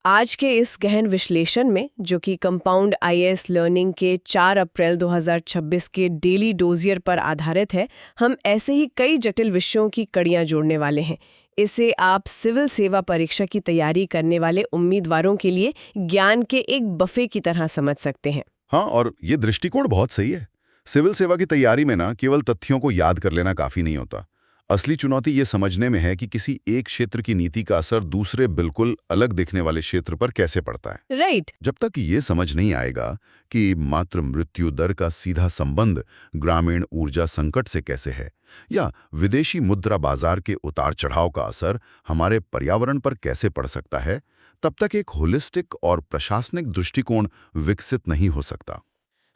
आज के इस गहन विश्लेषण में, जो कि कंपाउंड आईएएस लर्निंग के 4 अप्रैल 2026 के डेली डोजियर पर आधारित है, हम ऐसे ही कई जटिल विषयों की कड़ियां जोड़ने वाले हैं। इसे आप सिविल सेवा परीक्षा की तैयारी करने वाले उम्मीदवारों के लिए ज्ञान के एक बफे की तरह समझ सकते हैं। हाँ, और ये दृष्टिकोण बहुत सही है। सिविल सेवा की तैयारी में ना केवल तथ्यों को याद कर लेना काफी नहीं होता। असली चुनौती ये समझने में है कि किसी एक क्षेत्र की नीति का असर दूसरे बिल्कुल अलग दिखने वाले क्षेत्र पर कैसे पड़ता है। राइट। जब तक ये समझ नहीं आएगा कि मातृ मृत्यु दर का सीधा संबंध ग्रामीण ऊर्जा संकट से कैसे है, या विदेशी मुद्रा बाजार के उतार चढ़ाव का असर हमारे पर्यावरण पर कैसे पड़ सकता है, तब तक एक होलिस्टिक और प्रशासनिक दृष्टिकोण विकसित नहीं हो सकता।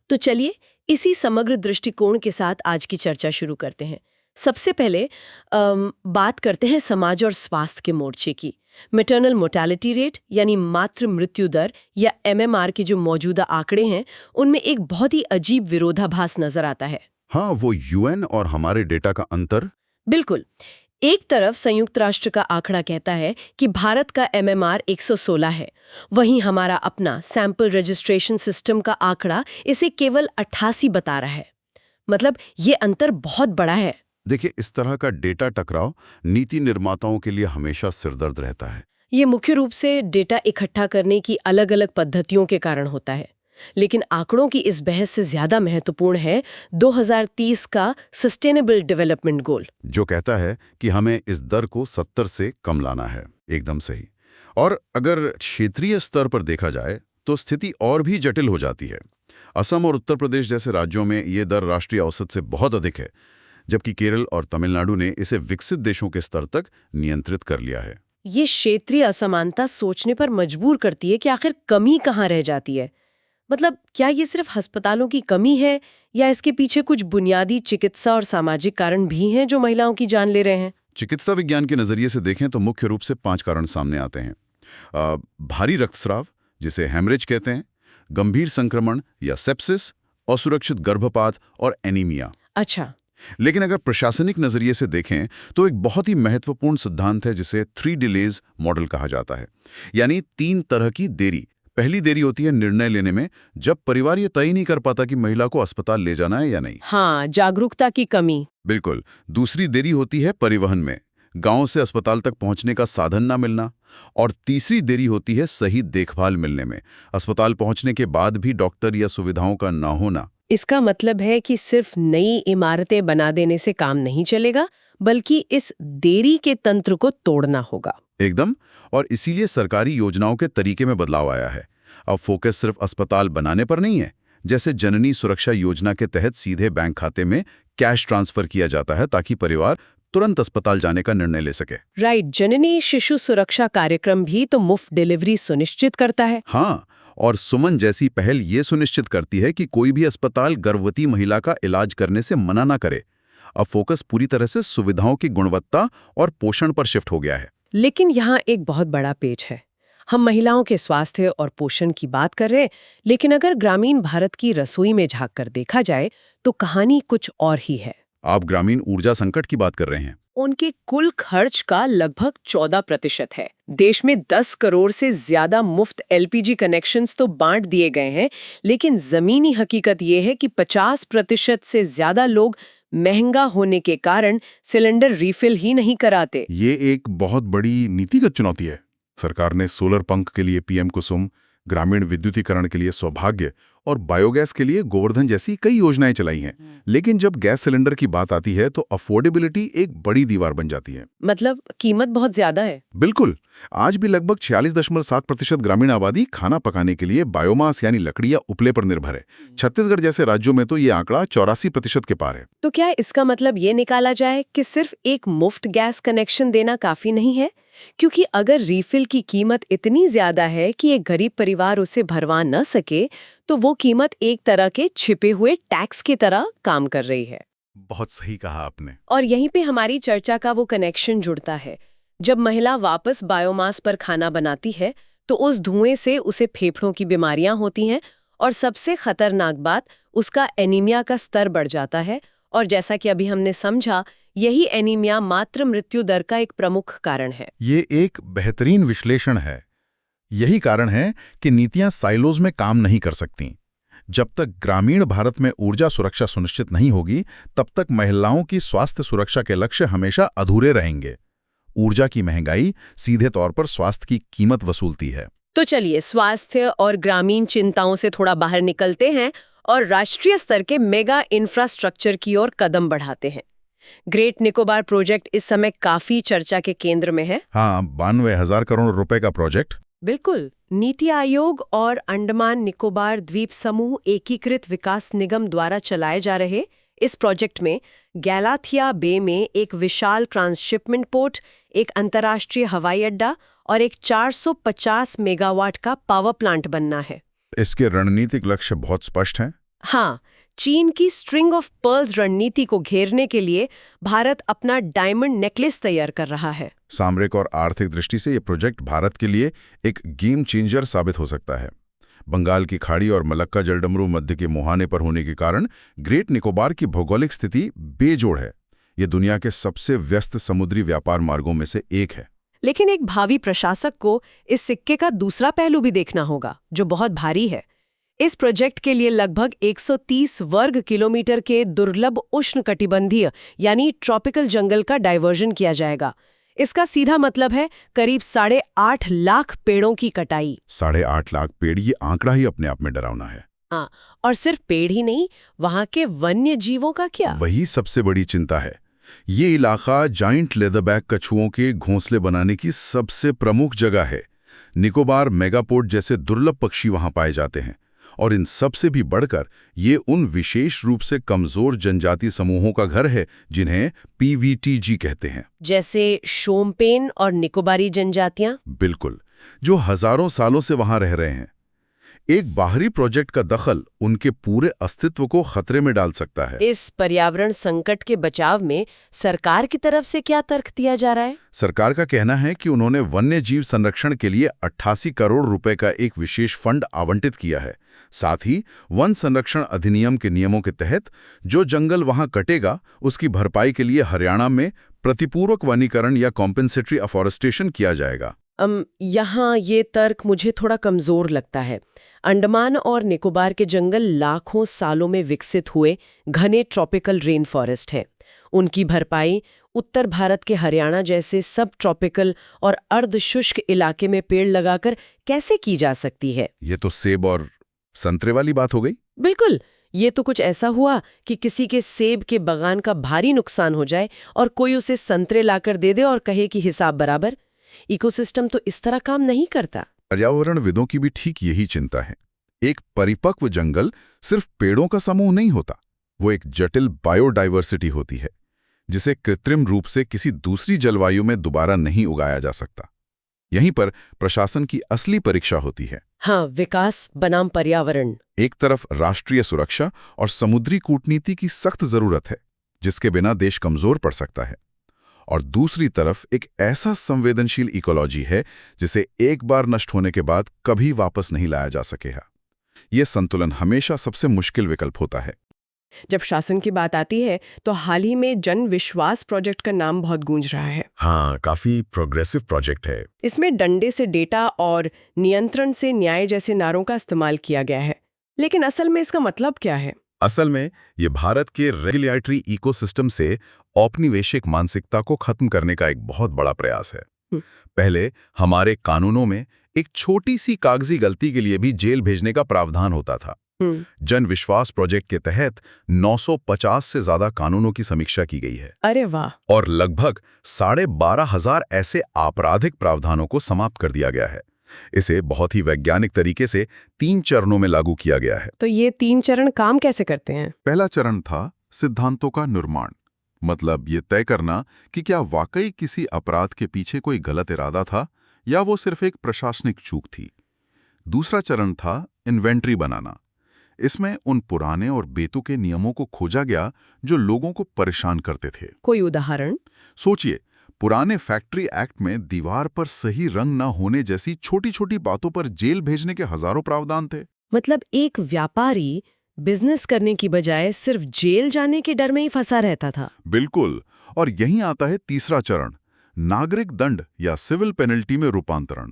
तो चलिए इसी समग्र दृष्टिकोण के साथ आज की चर्चा शुरू करते हैं। सबसे पहले बात करते हैं समाज और स्वास्थ्य के मोर्चे की। मैटरनल मोर्टेलिटी रेट यानी मातृ मृत्यु दर या एमएमआर के जो मौजूदा आंकड़े हैं, उनमें एक बहुत ही अजीब विरोधाभास नजर आता है। हाँ, वो यूएन और हमारे डेटा का अंतर। बिल्कुल। एक तरफ संयुक्त राष्ट्र का आंकड़ा कहता है कि भारत का एमएमआर 116 है, वहीं हमारा अपना सैंपल रजिस्ट्रेशन सिस्टम का आंकड़ा इसे केवल 88 बता रहा है। मतलब ये अंतर बहुत बड़ा है। देखिए, इस तरह का डेटा टकराव नीति निर्माताओं के लिए हमेशा सिरदर्द रहता है। ये मुख्य रूप से डेटा इकट्ठा करने की अलग-अलग पद्धतियों के कारण होता है। लेकिन आंकड़ों की इस बहस से ज्यादा महत्वपूर्ण है 2030 का सस्टेनेबल डेवलपमेंट गोल, जो कहता है कि हमें इस दर को 70 से कम लाना है। एकदम सही। और अगर क्षेत्रीय स्तर पर देखा जाए तो स्थिति और भी जटिल हो जाती है। असम और उत्तर प्रदेश जैसे राज्यों में ये दर राष्ट्रीय औसत से बहुत अधिक है, जबकि केरल और तमिलनाडु ने इसे विकसित देशों के स्तर तक नियंत्रित कर लिया है। ये क्षेत्रीय असमानता सोचने पर मजबूर करती है कि आखिर कमी कहाँ रह जाती है। मतलब क्या ये सिर्फ अस्पतालों की कमी है, या इसके पीछे कुछ बुनियादी चिकित्सा और सामाजिक कारण भी हैं जो महिलाओं की जान ले रहे हैं? चिकित्सा विज्ञान के नजरिए से देखें तो मुख्य रूप से 5 कारण सामने आते हैं। भारी रक्तस्राव, जिसे हेमरेज कहते हैं, गंभीर संक्रमण या सेप्सिस, असुरक्षित गर्भपात और एनीमिया। अच्छा। लेकिन अगर प्रशासनिक नजरिए से देखें तो एक बहुत ही महत्वपूर्ण सिद्धांत है जिसे 3 डिलेज मॉडल कहा जाता है, यानी 3 तरह की देरी। पहली देरी होती है निर्णय लेने में, जब परिवार ये तय नहीं कर पाता कि महिला को अस्पताल ले जाना है या नहीं। हाँ, जागरूकता की कमी। बिल्कुल। दूसरी देरी होती है परिवहन में, गांव से अस्पताल तक पहुंचने का साधन ना मिलना। और तीसरी देरी होती है सही देखभाल मिलने में, अस्पताल पहुंचने के बाद भी डॉक्टर या सुविधाओं का ना होना। इसका मतलब है कि सिर्फ नई इमारतें बना देने से काम नहीं चलेगा, बल्कि इस देरी के तंत्र को तोड़ना होगा। एकदम। और इसीलिए सरकारी योजनाओं के तरीके में बदलाव आया है। अब फोकस सिर्फ अस्पताल बनाने पर नहीं है। जैसे जननी सुरक्षा योजना के तहत सीधे बैंक खाते में कैश ट्रांसफर किया जाता है ताकि परिवार तुरंत अस्पताल जाने का निर्णय ले सके। राइट। जननी शिशु सुरक्षा कार्यक्रम भी तो मुफ्त डिलीवरी सुनिश्चित करता है। हाँ, और सुमन जैसी पहल ये सुनिश्चित करती है कि कोई भी अस्पताल गर्भवती महिला का इलाज करने से मना ना करे। अब फोकस पूरी तरह से सुविधाओं की गुणवत्ता और पोषण पर शिफ्ट हो गया है। लेकिन यहाँ एक बहुत बड़ा पेच है। हम महिलाओं के स्वास्थ्य और पोषण की बात कर रहे हैं, लेकिन अगर ग्रामीण भारत की रसोई में झांक कर देखा जाए तो कहानी कुछ और ही है। आप ग्रामीण ऊर्जा संकट की बात कर रहे हैं। उनके कुल खर्च का लगभग 14% है। देश में 10 करोड़ से ज्यादा मुफ्त एलपीजी कनेक्शंस तो बांट दिए गए हैं, लेकिन जमीनी हकीकत ये है कि 50% से ज्यादा लोग महंगा होने के कारण सिलेंडर रिफिल ही नहीं कराते। ये एक बहुत बड़ी नीतिगत चुनौती है। सरकार ने सोलर पंप के लिए पीएम कुसुम, ग्रामीण विद्युतीकरण के लिए सौभाग्य और बायोगैस के लिए गोवर्धन जैसी कई योजनाएं चलाई हैं। लेकिन जब गैस सिलेंडर की बात आती है तो अफोर्डेबिलिटी एक बड़ी दीवार बन जाती है। मतलब कीमत बहुत ज्यादा है। बिल्कुल। आज भी लगभग 46.7% ग्रामीण आबादी खाना पकाने के लिए बायोमास यानी लकड़ी या उपले पर निर्भर है। छत्तीसगढ़ जैसे राज्यों में तो ये आंकड़ा 84% के पार है। तो क्या इसका मतलब ये निकाला जाए कि सिर्फ एक मुफ्त गैस कनेक्शन देना काफी नहीं है? क्योंकि अगर रिफिल की कीमत इतनी ज्यादा है कि एक गरीब परिवार उसे भरवा न सके, तो वो कीमत एक तरह के छिपे हुए टैक्स की तरह काम कर रही है। बहुत सही कहा आपने। और यहीं पे हमारी चर्चा का वो कनेक्शन जुड़ता है। जब महिला वापस बायोमास पर खाना बनाती है तो उस धुएं से उसे फेफड़ों की बीमारियां होती हैं, और सबसे खतरनाक बात, उसका एनीमिया का स्तर बढ़ जाता है। और जैसा कि अभी हमने समझा, यही एनीमिया मातृ मृत्यु दर का एक प्रमुख कारण है। ये एक बेहतरीन विश्लेषण है। यही कारण है कि नीतियां साइलोज में काम नहीं कर सकती। जब तक ग्रामीण भारत में ऊर्जा सुरक्षा सुनिश्चित नहीं होगी, तब तक महिलाओं की स्वास्थ्य सुरक्षा के लक्ष्य हमेशा अधूरे रहेंगे। ऊर्जा की महंगाई सीधे तौर पर स्वास्थ्य की कीमत वसूलती है। तो चलिए स्वास्थ्य और ग्रामीण चिंताओं से थोड़ा बाहर निकलते हैं और राष्ट्रीय स्तर के मेगा इंफ्रास्ट्रक्चर की ओर कदम बढ़ाते हैं। ग्रेट निकोबार प्रोजेक्ट इस समय काफी चर्चा के केंद्र में है। हाँ, 92,000 करोड़ रुपए का प्रोजेक्ट। बिल्कुल। नीति आयोग और अंडमान निकोबार द्वीप समूह एकीकृत विकास निगम द्वारा चलाए जा रहे इस प्रोजेक्ट में गैलाथिया बे में एक विशाल ट्रांसशिपमेंट पोर्ट, एक अंतर्राष्ट्रीय हवाई अड्डा और एक 450 मेगावाट का पावर प्लांट बनना है। इसके रणनीतिक लक्ष्य बहुत स्पष्ट हैं। हाँ, चीन की स्ट्रिंग ऑफ पर्ल्स रणनीति को घेरने के लिए भारत अपना डायमंड नेकलेस तैयार कर रहा है। सामरिक और आर्थिक दृष्टि से ये प्रोजेक्ट भारत के लिए एक गेम चेंजर साबित हो सकता है। बंगाल की खाड़ी और मलक्का जलडमरू मध्य के मुहाने पर होने के कारण ग्रेट निकोबार की भौगोलिक स्थिति बेजोड़ है। ये दुनिया के सबसे व्यस्त समुद्री व्यापार मार्गों में से एक है। लेकिन एक भावी प्रशासक को इस सिक्के का दूसरा पहलू भी देखना होगा, जो बहुत भारी है। इस प्रोजेक्ट के लिए लगभग 130 वर्ग किलोमीटर के दुर्लभ उष्णकटिबंधीय यानी ट्रॉपिकल जंगल का डायवर्जन किया जाएगा। इसका सीधा मतलब है करीब 8.5 लाख पेड़ों की कटाई। 8.5 लाख पेड़, ये आंकड़ा ही अपने आप में डरावना है। हाँ, और सिर्फ पेड़ ही नहीं, वहाँ के वन्य जीवों का क्या? वही सबसे बड़ी चिंता है। ये इलाका जाइंट लेदरबैक कछुओं के घोंसले बनाने की सबसे प्रमुख जगह है। निकोबार मेगापोर्ट जैसे दुर्लभ पक्षी वहां पाए जाते हैं, और इन सबसे भी बढ़कर ये उन विशेष रूप से कमजोर जनजाति समूहों का घर है जिन्हें PVTG कहते हैं। जैसे शोम्पेन और निकोबारी जनजातियां? बिल्कुल, जो हजारों सालों से वहां रह रहे हैं। एक बाहरी प्रोजेक्ट का दखल उनके पूरे अस्तित्व को खतरे में डाल सकता है। इस पर्यावरण संकट के बचाव में सरकार की तरफ से क्या तर्क दिया जा रहा है? सरकार का कहना है कि उन्होंने वन्य जीव संरक्षण के लिए 88 करोड़ रुपए का एक विशेष फंड आवंटित किया है। साथ ही वन संरक्षण अधिनियम के नियमों के तहत जो जंगल वहां कटेगा उसकी भरपाई के लिए हरियाणा में प्रतिपूरक वनीकरण या कॉम्पेंसेटरी अफॉरेस्टेशन किया जाएगा। यहाँ ये तर्क मुझे थोड़ा कमजोर लगता है। अंडमान और निकोबार के जंगल लाखों सालों में विकसित हुए घने ट्रॉपिकल रेन फॉरेस्ट है। उनकी भरपाई उत्तर भारत के हरियाणा जैसे सब ट्रॉपिकल और अर्धशुष्क इलाके में पेड़ लगाकर कैसे की जा सकती है? ये तो सेब और संतरे वाली बात हो गई। बिल्कुल, ये तो कुछ ऐसा हुआ कि किसी के सेब के बागान का भारी नुकसान हो जाए और कोई उसे संतरे लाकर दे दे और कहे कि हिसाब बराबर। इकोसिस्टम तो इस तरह काम नहीं करता। पर्यावरणविदों की भी ठीक यही चिंता है। एक परिपक्व जंगल सिर्फ पेड़ों का समूह नहीं होता, वो एक जटिल बायोडाइवर्सिटी होती है जिसे कृत्रिम रूप से किसी दूसरी जलवायु में दोबारा नहीं उगाया जा सकता। यहीं पर प्रशासन की असली परीक्षा होती है। हाँ, विकास बनाम पर्यावरण। एक तरफ राष्ट्रीय सुरक्षा और समुद्री कूटनीति की सख्त जरूरत है जिसके बिना देश कमजोर पड़ सकता है, और दूसरी तरफ एक ऐसा संवेदनशील इकोलॉजी है जिसे एक बार नष्ट होने के बाद कभी वापस नहीं लाया जा सकेगा। यह संतुलन हमेशा सबसे मुश्किल विकल्प होता है। जब शासन की बात आती है तो हाल ही में जन विश्वास प्रोजेक्ट का नाम बहुत गूंज रहा है। हाँ, काफी प्रोग्रेसिव प्रोजेक्ट है। इसमें डंडे से डेटा और नियंत्रण से न्याय जैसे नारों का इस्तेमाल किया गया है, लेकिन असल में इसका मतलब क्या है? असल में ये भारत के रेगुलेटरी इकोसिस्टम से औपनिवेशिक मानसिकता को खत्म करने का एक बहुत बड़ा प्रयास है। पहले हमारे कानूनों में एक छोटी सी कागजी गलती के लिए भी जेल भेजने का प्रावधान होता था। जन विश्वास प्रोजेक्ट के तहत 950 से ज्यादा कानूनों की समीक्षा की गई है। अरे वाह! और लगभग 12,500 ऐसे आपराधिक प्रावधानों को समाप्त कर दिया गया है। इसे बहुत ही वैज्ञानिक तरीके से 3 चरणों में लागू किया गया है। तो ये 3 चरण काम कैसे करते हैं? पहला चरण था सिद्धांतों का निर्माण, मतलब ये तय करना कि क्या वाकई किसी अपराध के पीछे कोई गलत इरादा था या वो सिर्फ एक प्रशासनिक चूक थी। दूसरा चरण था इन्वेंट्री बनाना। इसमें उन पुराने और बेतुके नियमों को खोजा गया जो लोगों को परेशान करते थे। कोई उदाहरण? सोचिए, पुराने फैक्ट्री एक्ट में दीवार पर सही रंग न होने जैसी छोटी छोटी बातों पर जेल भेजने के हजारों प्रावधान थे। मतलब एक व्यापारी बिजनेस करने की बजाय सिर्फ जेल जाने के डर में ही फंसा रहता था। बिल्कुल, और यहीं आता है तीसरा चरण, नागरिक दंड या सिविल पेनल्टी में रूपांतरण।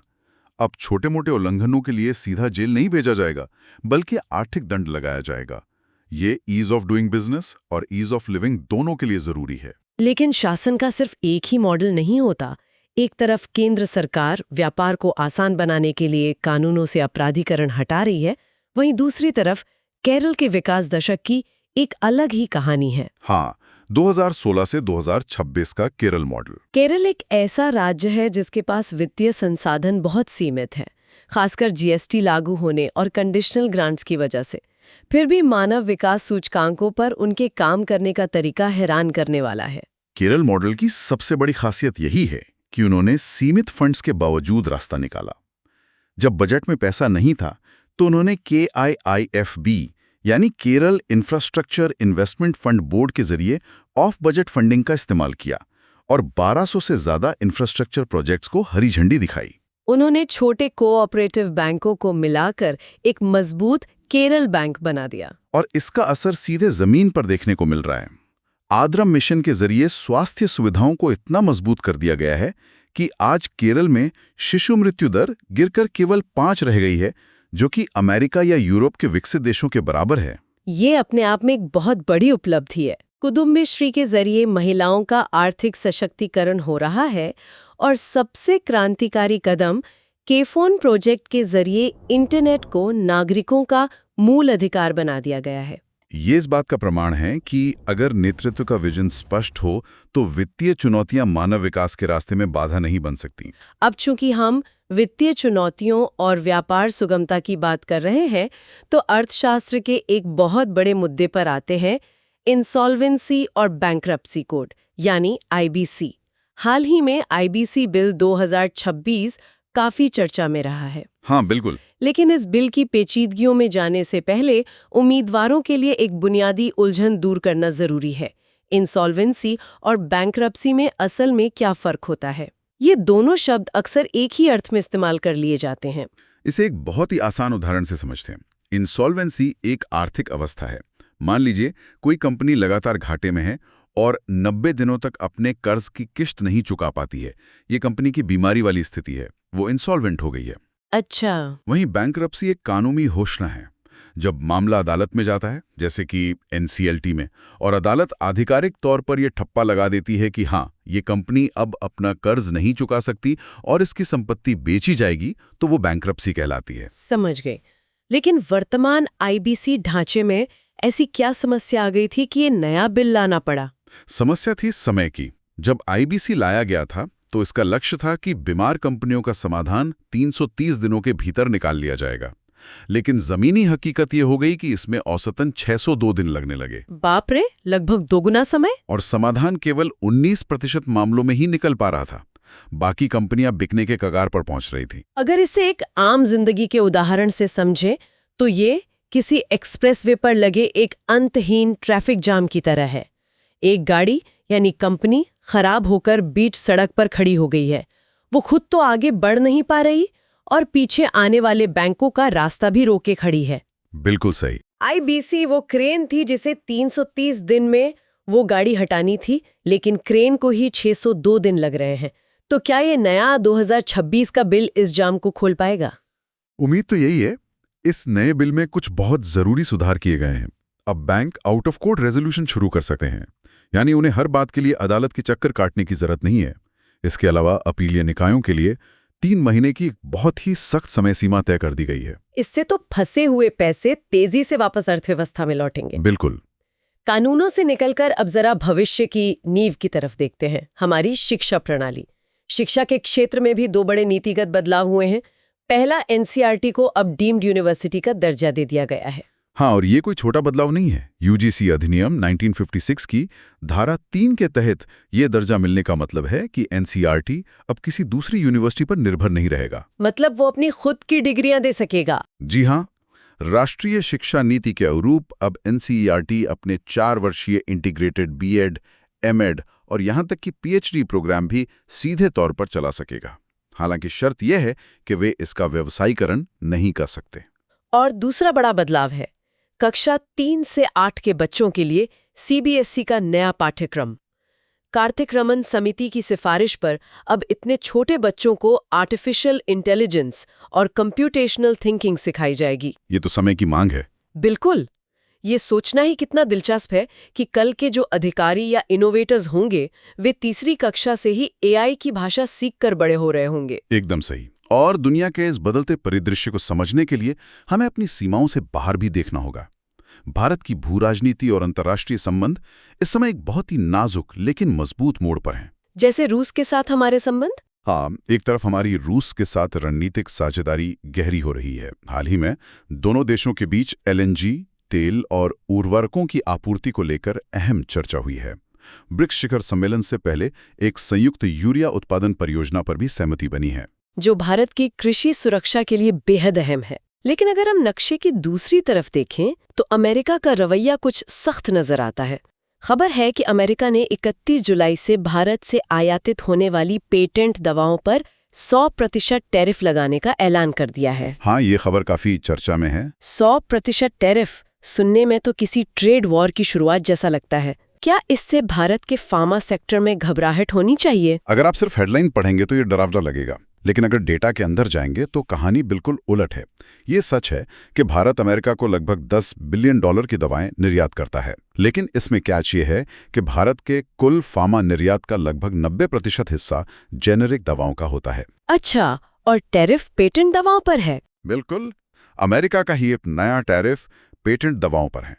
अब छोटे मोटे उल्लंघनों के लिए सीधा जेल नहीं भेजा जाएगा, बल्कि आर्थिक दंड लगाया जाएगा। ये ईज ऑफ डूइंग बिजनेस और ईज ऑफ लिविंग दोनों के लिए जरूरी है। लेकिन शासन का सिर्फ एक ही मॉडल नहीं होता। एक तरफ केंद्र सरकार व्यापार को आसान बनाने के लिए कानूनों से अपराधीकरण हटा रही है, वहीं दूसरी तरफ केरल के विकास दशक की एक अलग ही कहानी है। हाँ, 2016 से 2026 का केरल मॉडल। केरल एक ऐसा राज्य है जिसके पास वित्तीय संसाधन बहुत सीमित है, खासकर जीएसटी लागू होने और कंडीशनल ग्रांट्स की वजह से। फिर भी मानव विकास सूचकांकों पर उनके काम करने का तरीका हैरान करने वाला है। केरल मॉडल की सबसे बड़ी खासियत यही है कि उन्होंने सीमित फंड्स के बावजूद रास्ता निकाला। जब बजट में पैसा नहीं था तो उन्होंने KIIFB यानी Kerala infrastructure investment fund board के जरिए ऑफ बजट फंडिंग का इस्तेमाल किया और 1200 से ज्यादा इंफ्रास्ट्रक्चर प्रोजेक्ट्स को हरी झंडी दिखाई। उन्होंने छोटे कोऑपरेटिव बैंकों को मिलाकर एक मजबूत केरल बैंक बना दिया। और इसका असर सीधे जमीन पर देखने को मिल रहा है। आद्रम मिशन के जरिए स्वास्थ्य सुविधाओं को इतना मजबूत कर दिया गया है कि आज केरल में शिशु मृत्यु दर गिरकर केवल 5 रह गई है, जो कि अमेरिका या यूरोप के विकसित देशों के बराबर है। ये अपने आप में एक बहुत बड़ी उपलब्धि है। कुटुंबश्री के जरिए महिलाओं का आर्थिक सशक्तिकरण हो रहा है और सबसे क्रांतिकारी कदम केफोन प्रोजेक्ट के जरिए इंटरनेट को नागरिकों का मूल अधिकार बना दिया गया है। ये इस बात का प्रमाण है कि अगर नेतृत्व का विजन स्पष्ट हो तो वित्तीय चुनौतियां मानव विकास के रास्ते में बाधा नहीं बन सकती। अब चूंकि हम वित्तीय चुनौतियों और व्यापार सुगमता की बात कर रहे हैं, तो अर्थशास्त्र के एक बहुत बड़े मुद्दे पर आते हैं, इंसॉल्वेंसी और बैंक्रप्सी कोड यानी IBC। हाल ही में IBC बिल 2026 काफी चर्चा में रहा है। हाँ, बिल्कुल। लेकिन इस बिल की पेचीदगियों में जाने से पहले उम्मीदवारों के लिए एक बुनियादी उलझन दूर करना जरूरी है। इंसॉल्वेंसी और बैंक्रप्सी में असल में क्या फर्क होता है? ये दोनों शब्द अक्सर एक ही अर्थ में इस्तेमाल कर लिए जाते हैं। इसे एक बहुत ही आसान उदाहरण से समझते हैं। इंसॉल्वेंसी एक आर्थिक अवस्था है। मान लीजिए कोई कंपनी लगातार घाटे में है और 90 दिनों तक अपने कर्ज की किश्त नहीं चुका पाती है। ये कंपनी की बीमारी वाली स्थिति है, वो इंसॉल्वेंट हो गई है। अच्छा। वहीं बैंक्रप्सी एक कानूनी घोषणा है। जब मामला अदालत में जाता है, जैसे कि NCLT में, और अदालत आधिकारिक तौर पर यह ठप्पा लगा देती है कि हाँ, ये कंपनी अब अपना कर्ज नहीं चुका सकती और इसकी संपत्ति बेची जाएगी, तो वो बैंक्रप्सी कहलाती है। समझ गए। लेकिन वर्तमान IBC ढांचे में ऐसी क्या समस्या आ गई थी कि ये नया बिल लाना पड़ा? समस्या थी समय की। जब IBC लाया गया था तो इसका लक्ष्य था कि बीमार कंपनियों का समाधान 330 दिनों के भीतर निकाल लिया जाएगा। लेकिन जमीनी हकीकत ये हो गई कि इसमें औसतन 602 दिन लगने लगे। बाप रे, लगभग दोगुना समय। और समाधान केवल 19% मामलों में ही निकल पा रहा था। बाकी कंपनियां बिकने के कगार पर पहुंच रही थी। अगर इसे एक आम जिंदगी के उदाहरण से समझें तो ये किसी एक्सप्रेसवे पर लगे एक अंतहीन ट्रैफिक जाम की तरह है। एक गाड़ी यानी कंपनी खराब होकर बीच सड़क पर खड़ी हो गई है। वो खुद तो आगे बढ़ नहीं पा रही और पीछे आने वाले बैंकों का रास्ता भी रोके खड़ी है। बिल्कुल सही। IBC वो क्रेन थी जिसे 330 दिन में वो गाड़ी हटानी थी, लेकिन क्रेन को ही 602 दिन लग रहे हैं। तो क्या ये नया 2026 का बिल इस जाम को खोल पाएगा? उम्मीद तो यही है। इस नए बिल में कुछ बहुत जरूरी सुधार किए गए हैं। अब bank out of court resolution शुरू कर सकते हैं, यानी उन्हें हर बात के लिए अदालत के चक्कर काटने की जरूरत नहीं है। इसके अलावा अपीलीय निकायों के लिए 3 महीने की बहुत ही सख्त समय सीमा तय कर दी गई है। इससे तो फंसे हुए पैसे तेजी से वापस अर्थव्यवस्था में लौटेंगे। बिल्कुल। कानूनों से निकलकर अब जरा भविष्य की नींव की तरफ देखते हैं, हमारी शिक्षा प्रणाली। शिक्षा के क्षेत्र में भी 2 बड़े नीतिगत बदलाव हुए हैं। पहला, NCERT को अब डीम्ड यूनिवर्सिटी का दर्जा दे दिया गया है। हाँ, और ये कोई छोटा बदलाव नहीं है। UGC अधिनियम 1956 की धारा 3 के तहत ये दर्जा मिलने का मतलब है कि NCERT अब किसी दूसरी यूनिवर्सिटी पर निर्भर नहीं रहेगा। मतलब वो अपनी खुद की डिग्रियां दे सकेगा। जी हाँ, राष्ट्रीय शिक्षा नीति के अनुरूप अब NCERT अपने 4 वर्षीय इंटीग्रेटेड BEd, MEd और यहाँ तक कि PhD प्रोग्राम भी सीधे तौर पर चला सकेगा। हालांकि शर्त यह है कि वे इसका व्यवसायीकरण नहीं कर सकते। और दूसरा बड़ा बदलाव है कक्षा 3 से 8 के बच्चों के लिए CBSE का नया पाठ्यक्रम। कार्तिक रमन समिति की सिफारिश पर अब इतने छोटे बच्चों को आर्टिफिशियल इंटेलिजेंस और कंप्यूटेशनल थिंकिंग सिखाई जाएगी। ये तो समय की मांग है। बिल्कुल। ये सोचना ही कितना दिलचस्प है कि कल के जो अधिकारी या इनोवेटर्स होंगे वे तीसरी कक्षा से ही एआई की भाषा सीखकर बड़े हो रहे होंगे। एकदम सही। और दुनिया के इस बदलते परिदृश्य को समझने के लिए हमें अपनी सीमाओं से बाहर भी देखना होगा। भारत की भू राजनीति और अंतर्राष्ट्रीय संबंध इस समय एक बहुत ही नाजुक लेकिन मजबूत मोड़ पर हैं। जैसे रूस के साथ हमारे संबंध? हाँ, एक तरफ हमारी रूस के साथ रणनीतिक साझेदारी गहरी हो रही है। हाल ही में दोनों देशों के बीच एलएनजी, तेल और उर्वरकों की आपूर्ति को लेकर अहम चर्चा हुई है। ब्रिक्स शिखर सम्मेलन से पहले एक संयुक्त यूरिया उत्पादन परियोजना पर भी सहमति बनी है, जो भारत की कृषि सुरक्षा के लिए बेहद अहम है। लेकिन अगर हम नक्शे की दूसरी तरफ देखें तो अमेरिका का रवैया कुछ सख्त नजर आता है। खबर है कि अमेरिका ने 31 जुलाई से भारत से आयातित होने वाली पेटेंट दवाओं पर 100% टैरिफ लगाने का ऐलान कर दिया है। हाँ, ये खबर काफी चर्चा में है। 100% टैरिफ सुनने में तो किसी ट्रेड वॉर की शुरुआत जैसा लगता है। क्या इससे भारत के फार्मा सेक्टर में घबराहट होनी चाहिए? अगर आप सिर्फ हेडलाइन पढ़ेंगे तो ये डरावना लगेगा, लेकिन अगर डेटा के अंदर जाएंगे तो कहानी बिल्कुल उलट है। ये सच है कि भारत अमेरिका को लगभग $10 बिलियन की दवाएं निर्यात करता है, लेकिन इसमें कैच ये है कि भारत के कुल फार्मा निर्यात का लगभग 90% हिस्सा जेनेरिक दवाओं का होता है। अच्छा, और टैरिफ पेटेंट दवाओं पर है? बिल्कुल। अमेरिका का ही एक नया टैरिफ पेटेंट दवाओं पर है,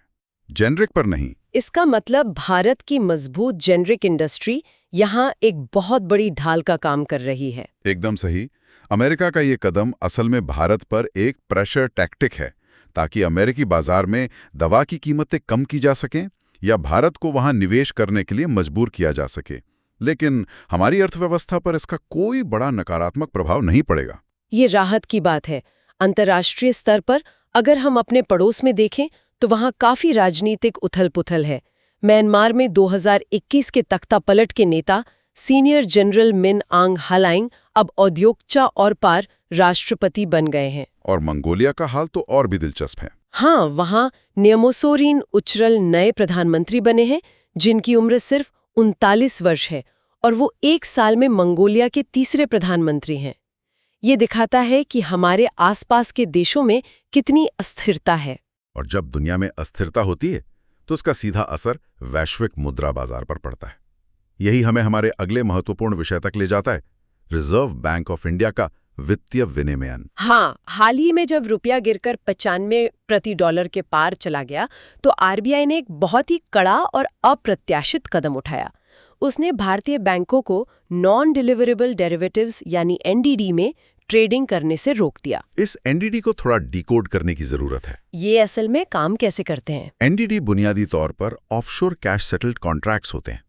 जेनेरिक पर नहीं। इसका मतलब भारत की मजबूत जेनेरिक इंडस्ट्री यहाँ एक बहुत बड़ी ढाल का काम कर रही है। एकदम सही। अमेरिका का ये कदम असल में भारत पर एक प्रेशर टैक्टिक है, ताकि अमेरिकी बाजार में दवा की कीमतें कम की जा सकें या भारत को वहां निवेश करने के लिए मजबूर किया जा सके। लेकिन हमारी अर्थव्यवस्था पर इसका कोई बड़ा नकारात्मक प्रभाव नहीं पड़ेगा। ये राहत की बात है। अंतर्राष्ट्रीय स्तर पर अगर हम अपने पड़ोस में देखें तो वहाँ काफी राजनीतिक उथल-पुथल है। म्यांमार में 2021 के तख्ता पलट के नेता सीनियर जनरल मिन आंग हलाइंग अब औद्योगिक और पार राष्ट्रपति बन गए हैं। और मंगोलिया का हाल तो और भी दिलचस्प है। हाँ, वहाँ न्यमोसोरिन उच्रल नए प्रधानमंत्री बने हैं, जिनकी उम्र सिर्फ 39 वर्ष है और वो एक साल में मंगोलिया के तीसरे प्रधानमंत्री हैं। ये दिखाता है कि हमारे आसपास के देशों में कितनी अस्थिरता है। और जब दुनिया में अस्थिरता होती है तो उसका सीधा असर वैश्विक मुद्रा बाजार पर पड़ता है। यही हमें हमारे अगले महत्वपूर्ण विषय तक ले जाता है, रिजर्व बैंक ऑफ इंडिया का वित्तीय विनियमन। हाँ, हाल ही में जब रुपया गिरकर 95 प्रति डॉलर के पार चला गया तो आरबीआई ने एक बहुत ही कड़ा और अप्रत्याशित कदम उठाया। उसने भारतीय बैंकों को नॉन डिलीवरेबल डेरिवेटिव्स यानी एनडीडी में ट्रेडिंग करने से रोक दिया। इस एनडीडी को थोड़ा डिकोड करने की जरूरत है। ये असल में काम कैसे करते हैं? एनडीडी बुनियादी तौर पर ऑफशोर कैश सेटल्ड कॉन्ट्रैक्ट्स होते हैं।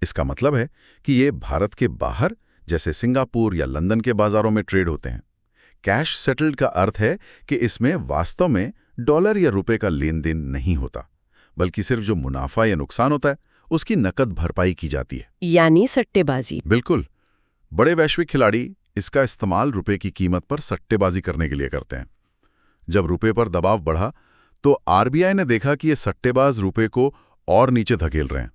इसका मतलब है कि ये भारत के बाहर जैसे सिंगापुर या लंदन के बाजारों में ट्रेड होते हैं। कैश सेटल्ड का अर्थ है कि इसमें वास्तव में डॉलर या रुपए का लेन देन नहीं होता, बल्कि सिर्फ जो मुनाफा या नुकसान होता है उसकी नकद भरपाई की जाती है, यानी सट्टेबाजी। बिल्कुल। बड़े वैश्विक खिलाड़ी इसका इस्तेमाल रुपए की कीमत पर सट्टेबाजी करने के लिए करते हैं। जब रुपए पर दबाव बढ़ा तो आरबीआई ने देखा कि ये सट्टेबाज रुपए को और नीचे धकेल रहे हैं।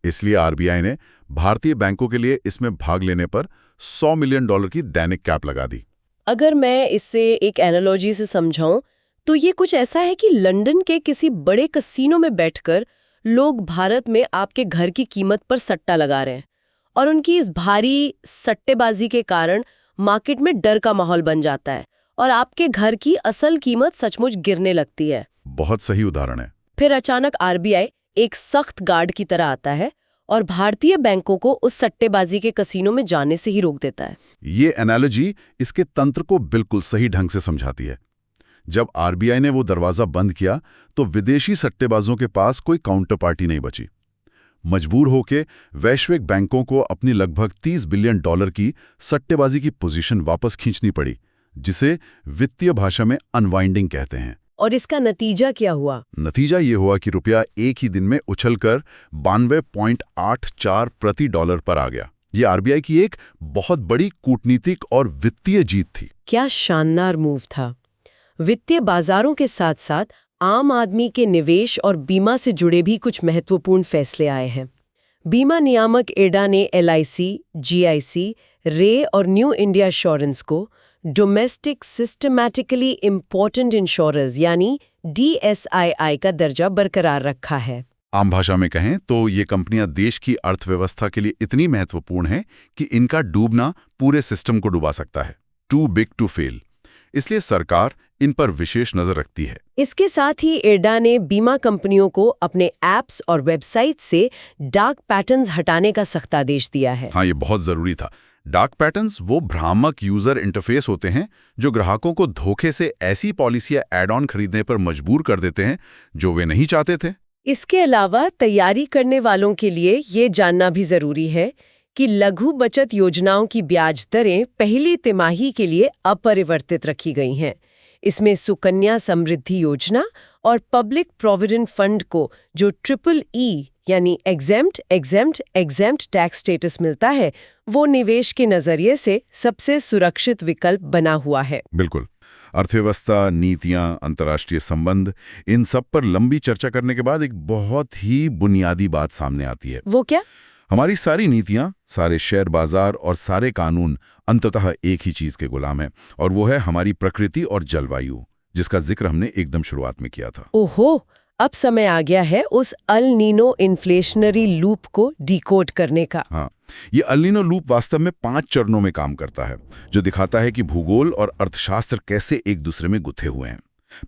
इसलिए आरबीआई ने भारतीय बैंकों के लिए इसमें भाग लेने पर $100 मिलियन की दैनिक कैप लगा दी। अगर मैं इसे एक एनालॉजी से समझाऊं तो ये कुछ ऐसा है कि लंदन के किसी बड़े कसीनो में बैठकर लोग भारत में आपके घर की कीमत पर सट्टा लगा रहे हैं और उनकी इस भारी सट्टेबाजी के कारण मार्केट में डर का माहौल बन जाता है और आपके घर की असल कीमत सचमुच गिरने लगती है। बहुत सही उदाहरण है। फिर अचानक आरबीआई एक सख्त गार्ड की तरह आता है और भारतीय बैंकों को उस सट्टेबाजी के कसीनो में जाने से ही रोक देता है। ये एनालॉजी इसके तंत्र को बिल्कुल सही ढंग से समझाती है। जब आरबीआई ने वो दरवाजा बंद किया तो विदेशी सट्टेबाजों के पास कोई काउंटर पार्टी नहीं बची। मजबूर होके वैश्विक बैंकों को अपनी लगभग $30 बिलियन की सट्टेबाजी की पोजीशन वापस खींचनी पड़ी, जिसे वित्तीय भाषा में अनवाइंडिंग कहते हैं। और इसका नतीजा क्या हुआ? नतीजा ये हुआ कि रुपया एक ही दिन में उछलकर 92.84 प्रति डॉलर पर आ गया। ये आरबीआई की एक बहुत बड़ी कूटनीतिक और वित्तीय जीत थी। क्या शानदार मूव था। वित्तीय बाजारों के साथ साथ आम आदमी के निवेश और बीमा से जुड़े भी कुछ महत्वपूर्ण फैसले आए हैं। बीमा नियामक इरडा ने LIC, GIC, रे और न्यू इंडिया एश्योरेंस को डोमेस्टिक सिस्टमैटिकली इम्पोर्टेंट इंश्योरर्स यानी DSII का दर्जा बरकरार रखा है। आम भाषा में कहें तो ये कंपनियां देश की अर्थव्यवस्था के लिए इतनी महत्वपूर्ण हैं कि इनका डूबना पूरे सिस्टम को डुबा सकता है। Too big to fail. इसलिए सरकार इन पर विशेष नजर रखती है। इसके साथ ही इरडा ने बीमा कंपनियों को अपने ऐप्स और वेबसाइट से डार्क पैटर्न्स हटाने का सख्त आदेश दिया है। हाँ, ये बहुत जरूरी था। डार्क पैटर्न्स वो भ्रामक यूजर इंटरफेस होते हैं जो ग्राहकों को धोखे से ऐसी पॉलिसी या एड ऑन खरीदने पर मजबूर कर देते हैं जो वे नहीं चाहते थे। इसके अलावा तैयारी करने वालों के लिए ये जानना भी जरूरी है कि लघु बचत योजनाओं की ब्याज दरें पहली तिमाही के लिए अपरिवर्तित रखी गई हैं। इसमें सुकन्या समृद्धि योजना और पब्लिक प्रोविडेंट फंड को जो EEE यानी एग्जेम्प्ट टैक्स स्टेटस मिलता है, वो निवेश के नजरिए से सबसे सुरक्षित विकल्प बना हुआ है। बिल्कुल। अर्थव्यवस्था, नीतियां, अंतर्राष्ट्रीय संबंध, इन सब पर लंबी चर्चा करने के बाद एक बहुत ही बुनियादी बात सामने आती है। वो क्या? हमारी सारी नीतियां, सारे शेयर बाजार और सारे कानून अंततः एक ही चीज के गुलाम हैं, और वो है हमारी प्रकृति और जलवायु, जिसका जिक्र हमने एकदम शुरुआत में किया था। ओहो, अब समय आ गया है उस अल नीनो इन्फ्लेशनरी लूप को डिकोड करने का। हाँ, ये अल नीनो लूप वास्तव में 5 चरणों में काम करता है, जो दिखाता है कि भूगोल और अर्थशास्त्र कैसे एक दूसरे में गुथे हुए हैं।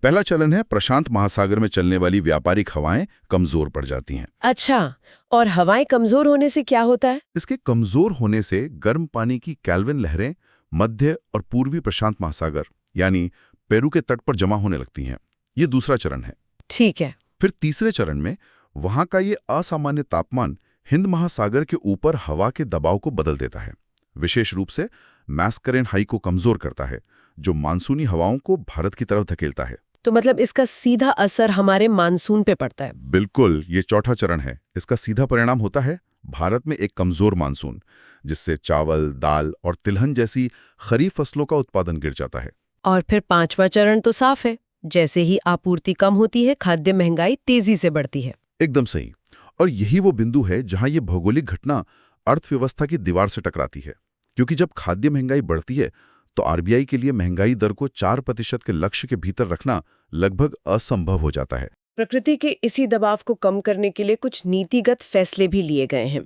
पहला चरण है प्रशांत महासागर में चलने वाली व्यापारिक हवाएं कमजोर पड़ जाती हैं। अच्छा, और हवाएं कमजोर होने से क्या होता है? इसके कमजोर होने से गर्म पानी की कैल्विन लहरें मध्य और पूर्वी प्रशांत महासागर यानी पेरू के तट पर जमा होने लगती हैं। ये दूसरा चरण है। ठीक है। फिर तीसरे चरण में वहां का ये असामान्य तापमान हिंद महासागर के ऊपर हवा के दबाव को बदल देता है। विशेष रूप से मैस्करेन हाई को कमजोर करता है, जो मानसूनी हवाओं को भारत की तरफ धकेलता है। तो मतलब इसका सीधा असर हमारे मानसून पे पड़ता है। बिल्कुल, ये चौथा चरण है। इसका सीधा परिणाम होता है भारत में एक कमजोर मानसून, जिससे चावल, दाल और तिलहन जैसी खरीफ फसलों का उत्पादन गिर जाता है। और फिर पांचवा चरण तो साफ है, जैसे ही आपूर्ति कम होती है, खाद्य महंगाई तेजी से बढ़ती है। एकदम सही। और यही वो बिंदु है जहां ये भौगोलिक घटना अर्थव्यवस्था की दीवार से टकराती है, क्योंकि जब खाद्य महंगाई बढ़ती है तो RBI के लिए महंगाई दर को 4% के लक्ष्य के भीतर रखना लगभग असंभव हो जाता है। प्रकृति के इसी दबाव को कम करने के लिए कुछ नीतिगत फैसले भी लिए गए हैं,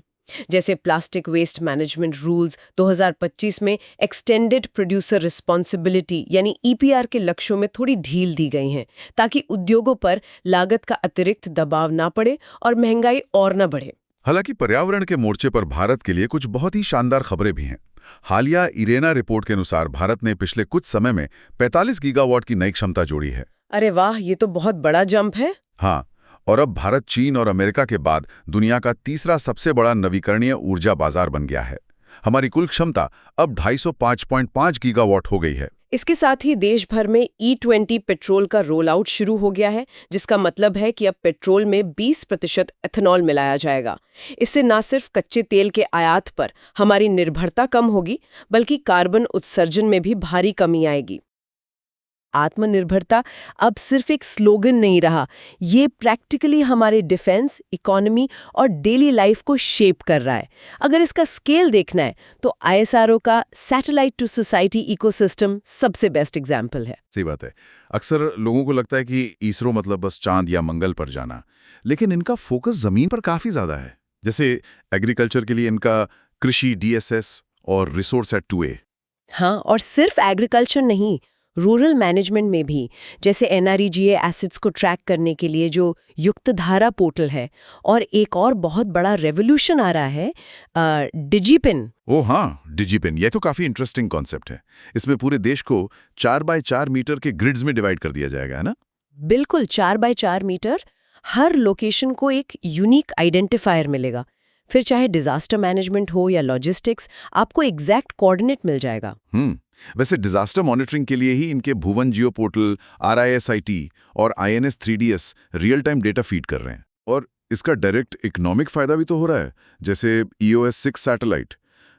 जैसे प्लास्टिक वेस्ट मैनेजमेंट रूल्स 2025 में एक्सटेंडेड प्रोड्यूसर रिस्पॉन्सिबिलिटी यानी EPR के लक्ष्यों में थोड़ी ढील दी गई हैं, ताकि उद्योगों पर लागत का अतिरिक्त दबाव ना पड़े और महंगाई और न बढ़े। हालांकि पर्यावरण के मोर्चे पर भारत के लिए कुछ बहुत ही शानदार खबरें भी हैं। हालिया इरेना रिपोर्ट के अनुसार भारत ने पिछले कुछ समय में 45 गीगावाट की नई क्षमता जोड़ी है। अरे वाह, ये तो बहुत बड़ा जंप है। हाँ, और अब भारत चीन और अमेरिका के बाद दुनिया का तीसरा सबसे बड़ा नवीकरणीय ऊर्जा बाजार बन गया है। हमारी कुल क्षमता अब 205.5 गीगावाट हो गई है। इसके साथ ही देश भर में E20 पेट्रोल का रोल आउट शुरू हो गया है, जिसका मतलब है कि अब पेट्रोल में 20% एथेनॉल मिलाया जाएगा। इससे न सिर्फ कच्चे तेल के आयात पर हमारी निर्भरता कम होगी, बल्कि कार्बन उत्सर्जन में भी भारी कमी आएगी। आत्मनिर्भरता अब सिर्फ एक स्लोगन नहीं रहा, ये प्रैक्टिकली हमारे डिफेंस, इकोनॉमी और डेली लाइफ को शेप कर रहा है। अगर इसका स्केल देखना है तो ISRO का सैटेलाइट टू सोसाइटी इकोसिस्टम सबसे बेस्ट एग्जाम्पल है। सही बात है। अक्सर लोगों को लगता है कि इसरो मतलब बस चांद या मंगल पर जाना, लेकिन इनका फोकस जमीन पर काफी ज्यादा है। जैसे एग्रीकल्चर के लिए इनका कृषि DSS और रिसोर्स एट 2A। हाँ, और सिर्फ एग्रीकल्चर नहीं, रूरल मैनेजमेंट में भी, जैसे NREGA एसिड्स को ट्रैक करने के लिए जो युक्तधारा पोर्टल है, और एक और बहुत बड़ा रेवोल्यूशन आ रहा है, डिजिपिन। ओह हाँ, डिजिपिन। यह तो काफी इंटरेस्टिंग कॉन्सेप्ट है। इसमें पूरे देश को 4x4 मीटर के ग्रिड्स में डिवाइड कर दिया जाएगा, है ना? बिल्कुल, 4x4 मीटर। हर लोकेशन को एक यूनिक आइडेंटिफायर मिलेगा। फिर चाहे डिजास्टर मैनेजमेंट हो या लॉजिस्टिक्स, आपको एग्जैक्ट कोऑर्डिनेट मिल जाएगा। वैसे डिजास्टर मॉनिटरिंग के लिए ही इनके भुवन जियो पोर्टल, RISIT और INS 3DS real time data feed कर रहे हैं। और इसका डायरेक्ट इकोनॉमिक फायदा भी तो हो रहा है, जैसे EOS 6 सैटेलाइट।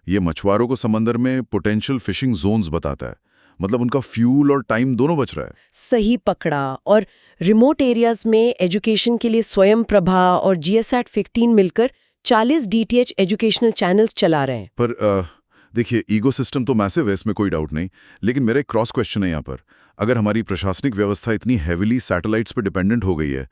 ये मछुआरों को समंदर में पोटेंशियल फिशिंग जोन्स बताता है, मतलब उनका फ्यूल और टाइम दोनों बच रहा है। सही पकड़ा। और रिमोट एरियाज में एजुकेशन के लिए स्वयं प्रभा और GSAT 15 मिलकर 40 DTH एजुकेशनल चैनल्स चला रहे हैं। पर देखिए, इकोसिस्टम तो मैसिव है, इसमें कोई डाउट नहीं, लेकिन मेरा एक क्रॉस क्वेश्चन है यहाँ पर। अगर हमारी प्रशासनिक व्यवस्था इतनी हेविली सैटेलाइट्स पर डिपेंडेंट हो गई है,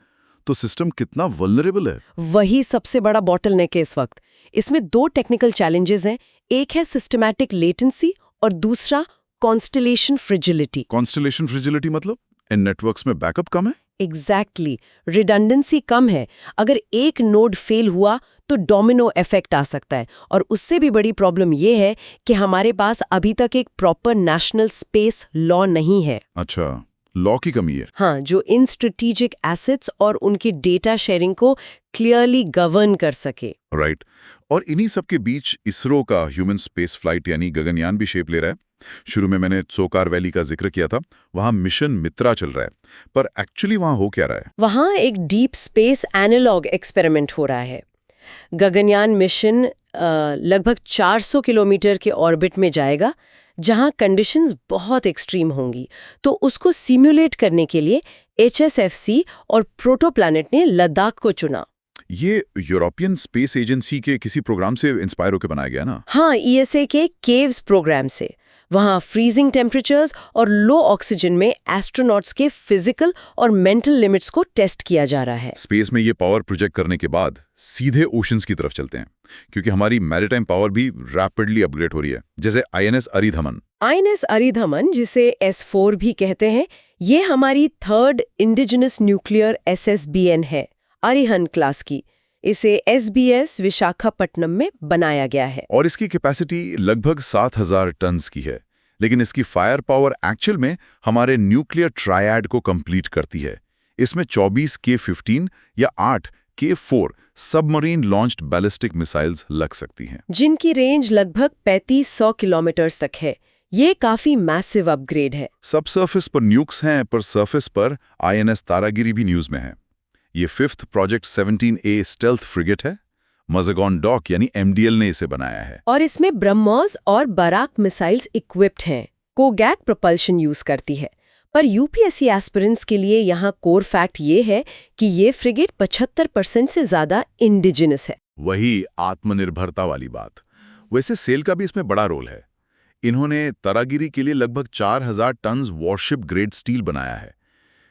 तो सिस्टम कितना वल्नरेबल है? वही सबसे बड़ा बॉटलनेक है इस वक्त। इसमें 2 टेक्निकल चैलेंजेस हैं। एक है सिस्टमैटिक लेटेंसी और दूसरा कॉन्स्टलेशन फ्रिजिलिटी। कॉन्स्टलेशन फ्रिजिलिटी मतलब इन नेटवर्क्स में बैकअप कम है? एग्जैक्टली, रिडंडेंसी कम है। अगर एक नोड फेल हुआ तो डोमिनो इफेक्ट आ सकता है। और उससे भी बड़ी प्रॉब्लम ये है कि हमारे पास अभी तक एक प्रॉपर नेशनल स्पेस लॉ नहीं है। अच्छा, लॉ की कमी है। हाँ, जो इन स्ट्रेटेजिक एसेट्स और उनकी डेटा शेयरिंग को क्लियरली गवर्न कर सके। राइट। और इन्हीं सब के बीच इसरो का ह्यूमन स्पेस फ्लाइट यानी गगनयान भी शेप ले रहा है। शुरू में मैंने सोकार वैली का जिक्र किया था, वहां मिशन मित्रा चल रहा है, पर एक्चुअली वहां हो क्या रहा है? वहां एक डीप स्पेस एनालॉग एक्सपेरिमेंट हो रहा है। गगनयान मिशन लगभग 400 किलोमीटर के ऑर्बिट में जाएगा, जहां कंडीशंस बहुत एक्सट्रीम होंगी। तो उसको सिमुलेट करने के लिए HSFC और प्रोटोप्लैनेट ने लद्दाख को चुना। ये यूरोपियन स्पेस एजेंसी के किसी प्रोग्राम से इंस्पायर होकर बनाया गया ना? हाँ, ESA के केव्स प्रोग्राम से। वहाँ फ्रीजिंग टेम्परेचर्स और लो ऑक्सीजन में एस्ट्रोनॉट्स के फिजिकल और मेंटल लिमिट्स को टेस्ट किया जा रहा है। स्पेस में ये पावर प्रोजेक्ट करने के बाद सीधे ओशंस की तरफ चलते हैं, क्योंकि हमारी मैरीटाइम पावर भी रैपिडली अपग्रेड हो रही है। जैसे INS अरिधमन। INS अरिधमन, जिसे S4 भी कहते हैं, ये हमारी 3rd इंडिजिनस न्यूक्लियर SSBN है, अरिहंत क्लास की। इसे SBS विशाखापट्टनम में बनाया गया है। और इसकी कैपेसिटी लगभग 7000 टन्स की है, लेकिन इसकी फायर पावर एक्चुअल में हमारे न्यूक्लियर ट्रायड को कंप्लीट करती है। इसमें 24 K-15 या 8 K-4 submarine launched ballistic missiles लग सकती हैं, जिनकी रेंज लगभग 3500 किलोमीटर्स तक है। ये काफी मैसिव अपग्रेड है। सब सरफेस पर न्यूक्स हैं, पर सरफेस पर INS तारागिरी भी न्यूज में है। ये 5th project 17A stealth frigate है। मज़ागॉन डॉक यानी MDL ने इसे बनाया है। और इसमें ब्रह्मोस और बराक मिसाइल्स इक्विप्ड हैं। कोगैक प्रोपल्शन यूज करती है। पर UPSC एस्पिरेंट्स के लिए यहाँ कोर फैक्ट ये है कि ये फ्रिगेट 75% से ज्यादा इंडिजिनस है। वही आत्मनिर्भरता वाली बात। वैसे सेल का भी इसमें बड़ा रोल है। इन्होंने तारागिरी के लिए लगभग 4000 टन्स वॉरशिप ग्रेड स्टील बनाया है,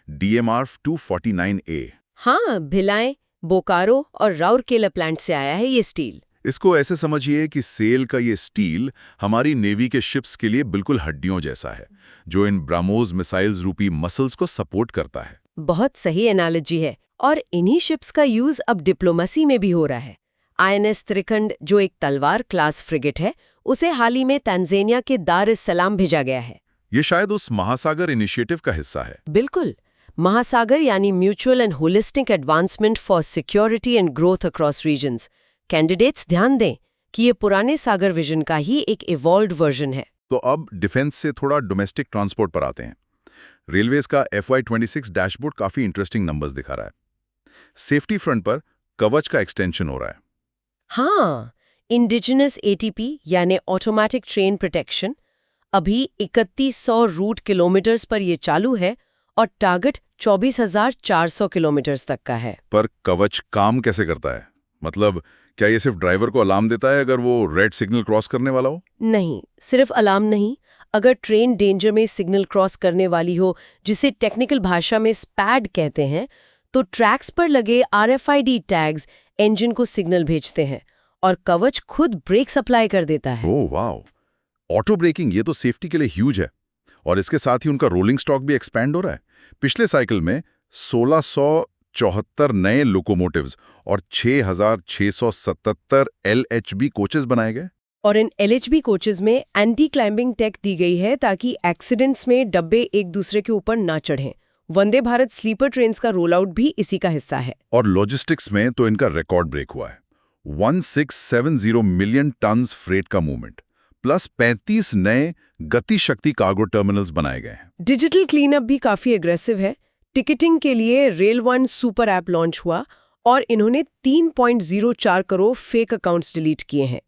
DMR 249A। हाँ, भिलाई, बोकारो और राउरकेला प्लांट से आया है ये स्टील। इसको ऐसे समझिए कि सेल का ये स्टील हमारी नेवी के शिप्स के लिए बिल्कुल हड्डियों जैसा है, जो इन ब्राह्मोस मिसाइल्स रूपी मसल्स को सपोर्ट करता है। बहुत सही एनालॉजी है। और इन्हीं शिप्स का यूज अब डिप्लोमेसी में भी हो रहा है। INS त्रिखंड, जो एक तलवार क्लास फ्रिगेट है, उसे हाल ही में तंजानिया के दार इस सलाम भेजा गया है। ये शायद उस महासागर इनिशिएटिव का हिस्सा है। बिल्कुल। महासागर यानी mutual and holistic advancement for security and growth across regions. Candidates ध्यान दें कि ये पुराने सागर विजन का ही एक इवॉल्व्ड वर्जन है। तो अब डिफेंस से थोड़ा डोमेस्टिक ट्रांसपोर्ट पर आते हैं। रेलवेज का FY26 डैशबोर्ड काफी इंटरेस्टिंग नंबर्स दिखा रहा है। सेफ्टी फ्रंट पर कवच का एक्सटेंशन हो रहा है। हाँ, इंडिजिनस ATP यानी ऑटोमेटिक ट्रेन प्रोटेक्शन अभी 3100 रूट किलोमीटर्स पर ये चालू है और टारगेट 24,400 किलोमीटर्स तक का है। पर कवच काम कैसे करता है? मतलब क्या ये सिर्फ ड्राइवर को अलार्म देता है अगर वो रेड सिग्नल क्रॉस करने वाला हो? नहीं, सिर्फ अलार्म नहीं। अगर ट्रेन डेंजर में सिग्नल क्रॉस करने वाली हो, जिसे टेक्निकल भाषा में स्पैड कहते हैं, तो ट्रैक्स पर लगे RFID टैग्स इंजन को सिग्नल भेजते हैं और कवच खुद ब्रेक सप्लाई कर देता है। ओह वाओ, ऑटो ब्रेकिंग ये तो सेफ्टी के लिए ह्यूज है। और इसके साथ ही उनका रोलिंग स्टॉक भी एक्सपैंड हो रहा है। पिछले साइकिल में 1674 नए लोकोमोटिव्स और 6677 LHB कोचेस बनाए गए। और इन LHB कोचेस में एंटी क्लाइंबिंग टेक दी गई है ताकि एक्सीडेंट्स में डब्बे एक दूसरे के ऊपर ना चढ़ें। वंदे भारत स्लीपर ट्रेन्स का रोल आउट भी इसी का हिस्सा है। और लॉजिस्टिक्स में तो इनका रिकॉर्ड ब्रेक हुआ है। 1670 मिलियन टन्स फ्रेट का मूवमेंट प्लस 35 नए गति शक्ति कार्गो टर्मिनल्स बनाए गए हैं। डिजिटल क्लीनअप भी काफी एग्रेसिव है। टिकटिंग के लिए rail one super app launch हुआ और इन्होंने 3.04 करोड़ फेक अकाउंट्स डिलीट किए हैं।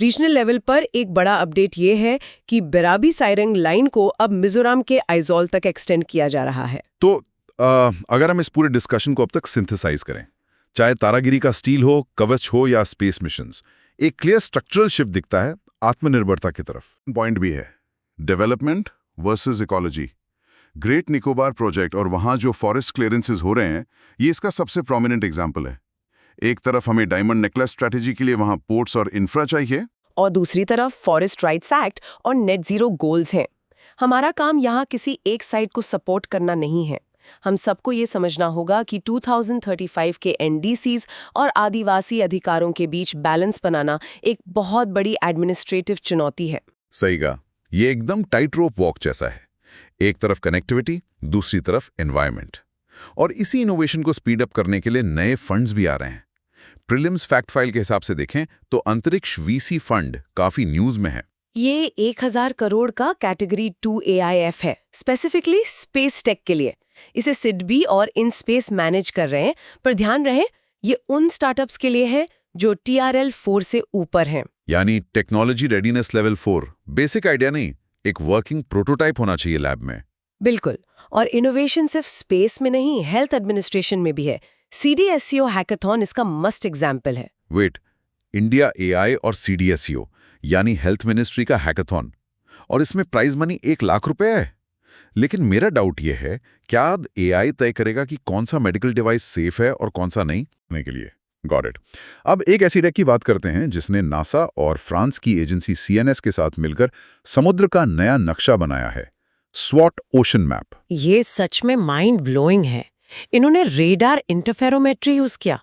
रीजनल लेवल पर एक बड़ा अपडेट ये है कि बेराबी साइरंग लाइन को अब मिजोरम के आइजोल तक एक्सटेंड किया जा रहा है। तो अगर हम इस पूरे डिस्कशन को अब तक सिंथेसाइज करें चाहे तारागिरी का स्टील हो, कवच हो या स्पेस मिशंस, एक क्लियर स्ट्रक्चरल शिफ्ट दिखता है आत्मनिर्भरता की तरफ। पॉइंट भी है, development versus ecology. Great Nicobar project और वहां जो फॉरेस्ट क्लियरेंसेस हो रहे हैं, ये इसका सबसे प्रोमिनेंट एग्जाम्पल है। एक तरफ हमें डायमंड नेकलेस स्ट्रैटेजी के लिए वहां पोर्ट्स और इंफ्रा चाहिए, और दूसरी तरफ फॉरेस्ट राइट्स एक्ट और नेट जीरो गोल्स हैं। हमारा काम यहाँ किसी एक साइड को सपोर्ट करना नहीं है। हम सबको ये समझना होगा कि 2035 के एनडीसीज और आदिवासी अधिकारों के बीच बैलेंस बनाना एक बहुत बड़ी एडमिनिस्ट्रेटिव चुनौती है। सही कहा, ये एकदम टाइट रोप वॉक जैसा है। एक तरफ कनेक्टिविटी, दूसरी तरफ एनवायरनमेंट। और इसी इनोवेशन को स्पीड अप करने के लिए नए फंड्स भी आ रहे हैं। प्रीलिम्स फैक्ट फाइल के हिसाब से देखें तो अंतरिक्ष वीसी फंड काफी न्यूज में है। ये 1000 करोड़ का कैटेगरी 2 AIF है, स्पेसिफिकली स्पेस टेक के लिए। इसे सिडबी और इन स्पेस मैनेज कर रहे हैं, पर ध्यान रहे ये उन स्टार्टअप्स के लिए है जो TRL 4 से ऊपर हैं। यानी technology readiness level 4। Basic idea नहीं, एक वर्किंग प्रोटोटाइप होना चाहिए लैब में। बिल्कुल, और इनोवेशन सिर्फ स्पेस में नहीं, हेल्थ एडमिनिस्ट्रेशन में भी है। CDSCO हैकाथॉन इसका मस्ट एग्जाम्पल है। वेट, इंडिया AI और CDSCO यानी हेल्थ मिनिस्ट्री का हैकाथॉन, और इसमें प्राइज मनी 1 लाख रुपए है। लेकिन मेरा डाउट यह है, क्या अब AI तय करेगा कि कौन सा मेडिकल डिवाइस सेफ है और कौन सा नहीं के लिए? Got it. अब एक ऐसी टेक की बात करते हैं जिसने नासा और फ्रांस की एजेंसी CNS के साथ मिलकर समुद्र का नया नक्शा बनाया है, स्वॉट ओशन मैप। ये सच में माइंड ब्लोइंग है। इन्होंने रेडार इंटरफेरोमेट्री यूज किया।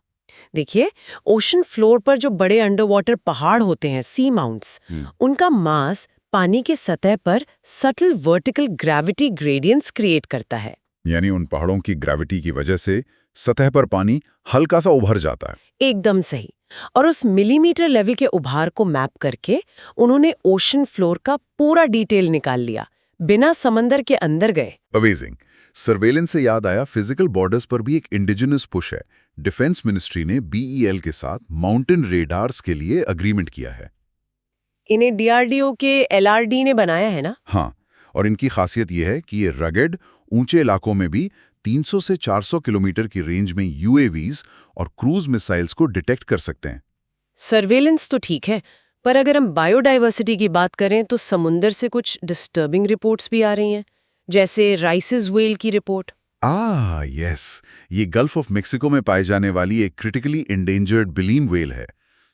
देखिए, ओशन फ्लोर पर जो बड़े अंडर वाटर पहाड़ होते हैं, सी माउंट्स, उनका मास पानी के सतह पर subtle vertical gravity gradients create करता है। यानी उन पहाड़ों की ग्रेविटी की वजह से सतह पर पानी हल्का सा उभर जाता है। एकदम सही। और उस मिलीमीटर लेवल के उभार को मैप करके उन्होंने ओशन फ्लोर का पूरा डिटेल निकाल लिया, बिना समंदर के अंदर गए। अमेजिंग। सर्वेलेंस से याद आया, फिजिकल बॉर्डर्स पर भी एक इंडिजिनस पुश है। डिफेंस मिनिस्ट्री ने BEL के साथ माउंटेन रेडार्स के लिए अग्रीमेंट किया है। इन्हें DRDO के LRD ने बनाया है ना? हाँ, और इनकी खासियत यह है कि ये रगेड ऊंचे इलाकों में भी 300 से 400 किलोमीटर की रेंज में UAVs और क्रूज मिसाइल्स को डिटेक्ट कर सकते हैं। सर्वेलेंस तो ठीक है, पर अगर हम बायोडाइवर्सिटी की बात करें तो समुंदर से कुछ डिस्टर्बिंग रिपोर्ट्स भी आ रही हैं, जैसे राइसिस व्हेल की रिपोर्ट। यस, ये गल्फ ऑफ मेक्सिको में पाए जाने वाली एक क्रिटिकली इंडेंजर्ड बिलीन व्हेल है।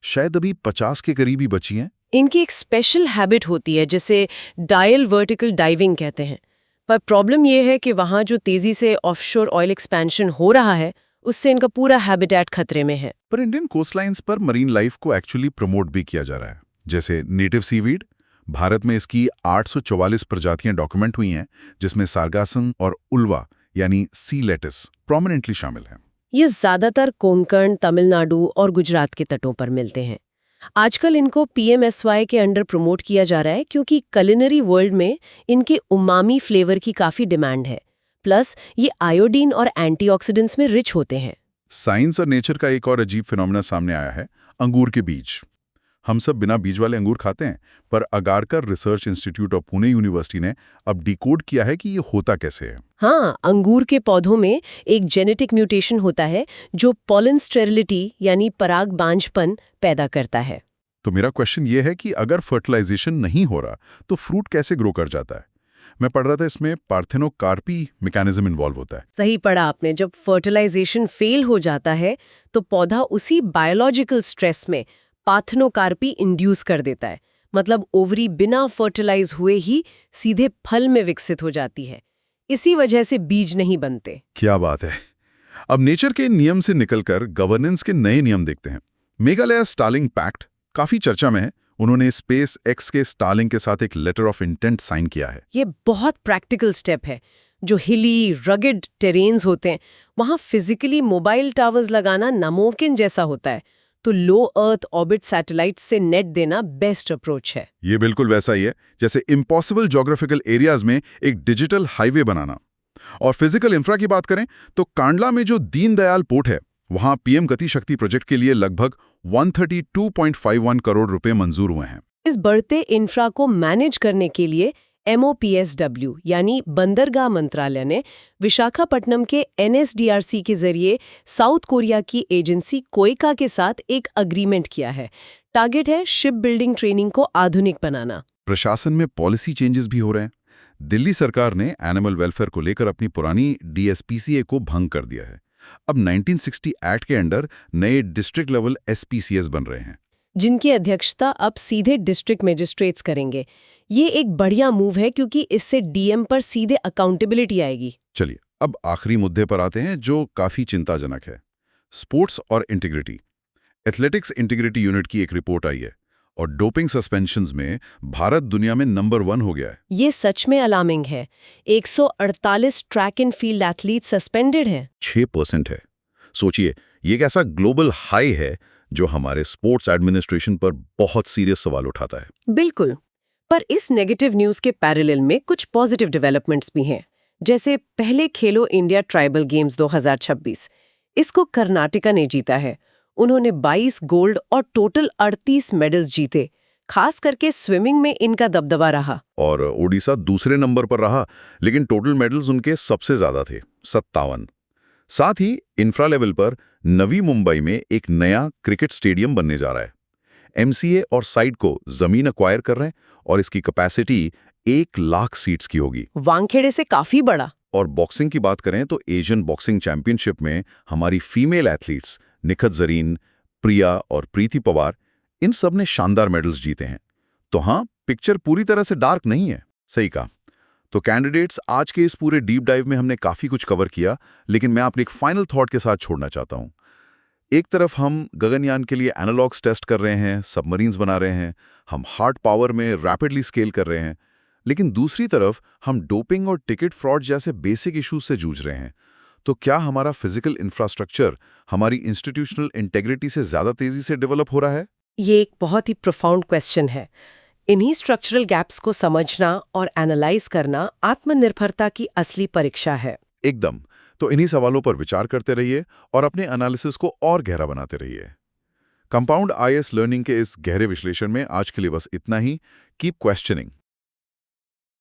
शायद अभी 50 के करीब ही बची हैं। इनकी एक स्पेशल हैबिट होती है जिसे डायल वर्टिकल डाइविंग कहते हैं। पर प्रॉब्लम यह है कि वहाँ जो तेजी से ऑफशोर ऑयल एक्सपेंशन हो रहा है, उससे इनका पूरा हैबिटेट खतरे में है। पर इंडियन कोस्टलाइंस पर मरीन लाइफ को एक्चुअली प्रमोट भी किया जा रहा है, जैसे नेटिव सीवीड। भारत में इसकी 844 प्रजातियां डॉक्यूमेंट हुई हैं, जिसमें सार्गासन और उल्वा यानी सी लेटिस प्रोमिनेंटली शामिल हैं। ये ज्यादातर कोंकण, तमिलनाडु और गुजरात के तटों पर मिलते हैं। आजकल इनको PMSY के अंडर प्रमोट किया जा रहा है क्योंकि कुलिनरी वर्ल्ड में इनके उमामी फ्लेवर की काफी डिमांड है। प्लस ये आयोडीन और एंटीऑक्सीडेंट्स में रिच होते हैं। साइंस और नेचर का एक और अजीब फिनोमेना सामने आया है, अंगूर के बीज। हम सब बिना बीज वाले अंगूर खाते हैं, पर Agharkar research institute of Pune university ने अब डिकोड किया है कि ये होता कैसे है। हाँ, अंगूर के पौधों में एक जेनेटिक म्यूटेशन होता है जो पॉलन स्टेरिलिटी यानी पराग बांझपन पैदा करता है। तो मेरा क्वेश्चन ये है कि अगर फर्टिलाइजेशन नहीं हो रहा तो फ्रूट कैसे ग्रो कर जाता है? मैं पढ़ रहा था इसमें पार्थेनोकार्पी मैकेनिज्म इन्वॉल्व होता है। सही पढ़ा आपने। जब फर्टिलाइजेशन फेल हो जाता है तो पौधा उसी बायोलॉजिकल स्ट्रेस में पार्थेनोकार्पी इंड्यूस कर देता है। मतलब ओवरी बिना फर्टिलाइज हुए ही सीधे फल में विकसित हो जाती है। इसी वजह से बीज नहीं बनते। क्या बात है। अब नेचर के नियम से निकलकर गवर्नेंस के नए नियम देखते हैं। मेघालय स्टारलिंक पैक्ट काफी चर्चा में है। उन्होंने स्पेस एक्स के स्टारलिंक के साथ एक लेटर ऑफ इंटेंट साइन किया है। ये बहुत प्रैक्टिकल स्टेप है। जो हिली रगेड टेरेन्स होते हैं वहां फिजिकली मोबाइल टावर्स लगाना नामुमकिन जैसा होता है, तो लो अर्थ ऑर्बिट सैटेलाइट से नेट देना बेस्ट अप्रोच है। ये बिल्कुल वैसा ही है जैसे इम्पॉसिबल ज्योग्राफिकल एरियाज में एक डिजिटल हाईवे बनाना। और फिजिकल इंफ्रा की बात करें तो कांडला में जो दीनदयाल पोर्ट है, वहां PM गति शक्ति प्रोजेक्ट के लिए लगभग 132.51 करोड़ रुपए मंजूर हुए हैं। इस बढ़ते इंफ्रा को मैनेज करने के लिए MOPSW यानी बंदरगाह मंत्रालय ने विशाखापट्टनम के NSDRC के जरिए साउथ कोरिया की एजेंसी कोएका के साथ एक अग्रीमेंट किया है। टारगेट है शिप बिल्डिंग ट्रेनिंग को आधुनिक बनाना। प्रशासन में पॉलिसी चेंजेस भी हो रहे हैं। दिल्ली सरकार ने एनिमल वेलफेयर को लेकर अपनी पुरानी DSPCA को भंग कर दिया है। अब 1960 एक्ट के अंडर नए डिस्ट्रिक्ट लेवल SPCS बन रहे हैं, जिनकी अध्यक्षता अब सीधे डिस्ट्रिक्ट मजिस्ट्रेट्स करेंगे। ये एक बढ़िया मूव है क्योंकि इससे DM पर सीधे अकाउंटेबिलिटी आएगी। चलिए अब आखिरी मुद्दे पर आते हैं जो काफी चिंताजनक है, स्पोर्ट्स और इंटीग्रिटी। एथलेटिक्स इंटीग्रिटी यूनिट की एक रिपोर्ट आई है और डोपिंग सस्पेंशंस में भारत दुनिया में नंबर 1 हो गया है। ये सच में अलार्मिंग है। 148 track and field athlete suspended हैं। 6% है। सोचिए, ये एक ऐसा ग्लोबल हाई है जो हमारे स्पोर्ट्स एडमिनिस्ट्रेशन पर बहुत सीरियस सवाल उठाता है। बिल्कुल। पर इस नेगेटिव न्यूज के पैरेलल में कुछ पॉजिटिव डेवलपमेंट्स भी हैं। जैसे पहले खेलो इंडिया ट्राइबल गेम्स 2026, इसको कर्नाटका ने जीता है। उन्होंने 22 गोल्ड और टोटल 38 मेडल्स जीते। खास करके स्विमिंग में इनका दबदबा रहा। और ओडिशा दूसरे नंबर पर रहा, लेकिन टोटल मेडल्स उनके सबसे ज्यादा थे, 57। साथ ही इंफ्रा लेवल पर नवी मुंबई में एक नया क्रिकेट स्टेडियम बनने जा रहा है। MCA और साइड को जमीन अक्वायर कर रहे हैं और इसकी कैपेसिटी 1 लाख सीट्स की होगी। वानखेड़े से काफी बड़ा। और बॉक्सिंग की बात करें तो एशियन बॉक्सिंग चैंपियनशिप में हमारी फीमेल एथलीट्स निखत जरीन, प्रिया और प्रीति पवार, इन सब ने शानदार मेडल्स जीते हैं। तो हाँ, पिक्चर पूरी तरह से डार्क नहीं है। सही कहा। तो कैंडिडेट्स, आज के इस पूरे डीप डाइव में हमने काफी कुछ कवर किया, लेकिन मैं आपने एक फाइनल थॉट के साथ छोड़ना चाहता हूं। एक तरफ हम गगनयान के लिए एनालॉग्स टेस्ट कर रहे हैं, सबमरीन्स बना रहे हैं, हम हार्ड पावर में रैपिडली स्केल कर रहे हैं, लेकिन दूसरी तरफ हम डोपिंग और टिकट फ्रॉड जैसे बेसिक इश्यूज से जूझ रहे हैं। तो क्या हमारा फिजिकल इंफ्रास्ट्रक्चर हमारी इंस्टीट्यूशनल इंटेग्रिटी से ज्यादा तेजी से डेवलप हो रहा है? ये एक बहुत ही प्रोफाउंड क्वेश्चन है। इन्हीं स्ट्रक्चरल गैप्स को समझना और एनालाइज करना आत्मनिर्भरता की असली परीक्षा है। एकदम। तो इन्हीं सवालों पर विचार करते रहिए और अपने एनालिसिस को और गहरा बनाते रहिए। कंपाउंड IAS लर्निंग के इस गहरे विश्लेषण में आज के लिए बस इतना ही। Keep questioning.